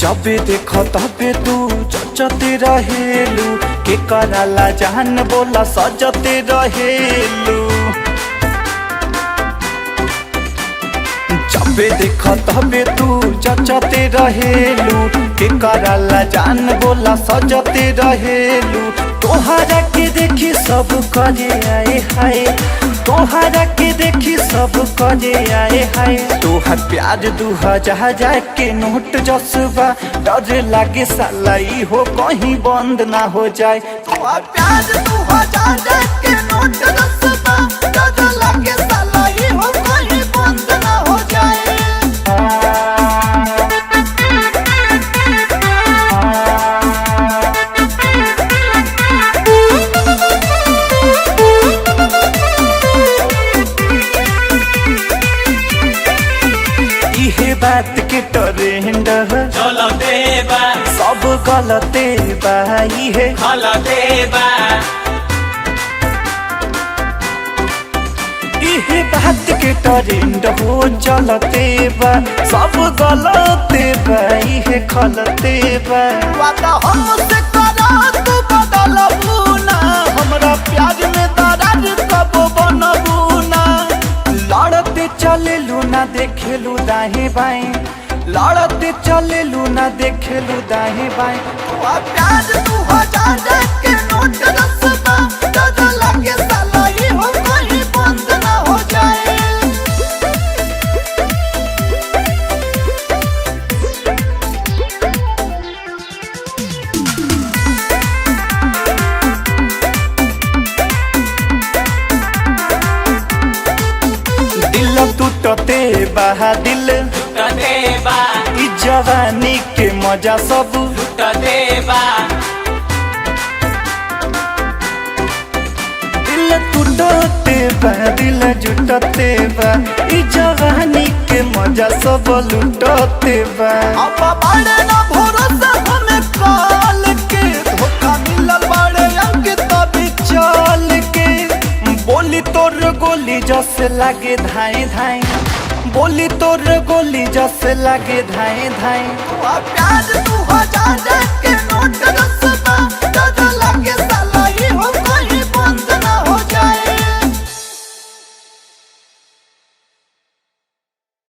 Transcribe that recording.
जबे देखो तबे तू चचते रहेलू के कराला जान बोला सजते रहेलू। जबे देखो तबे तू चचते रहेलू के कराला जान बोला सजते रहेलू। तोहरा के देखी सब करे आए हाय, तोहरा के देखी सब करे आए हाय। तोहर प्यार 2000 के नोट जसबा, डर लागे साला ई हो कहीं बंद ना हो जाए। तोहर प्यार 2000 के नोट जसबा, डर लागे साला ई हो कहीं बंद ना हो जाए। बात के ट्रेंड चलते बा सब गलते बा, इहे हलते बा इहे बात के ट्रेंड हो चलते बा, सब गलते बा इहे खलते बा। वादा हमसे करा तू बदलबू ना, हमरा प्यार में दरार कब बनबू ना। लड़ते चलेलू ना देखेलू दाएं बाएं, लड़ते चलेलू ना देखेलू दाएं बाएं। प्यार 2000 के नोट रसबा, डर लागे साला ई हो कहीं बंद ना हो जाए। दिल टूटते बा दिल टूटते बा, ई जवानी के मजा सब टूटते बा दिल टूटते बा दिल जुटते बा, ई जवानी के मजा सब लुटते बा। अब बड़े ना भरोसा हमें काल के, धोखा मिलल बड़े अंक तभी चल के। बोली तोर गोली जस लागे धाए धाए, बोली तोर गोली जस लागे धाए धाए। प्यार 2000 के नोट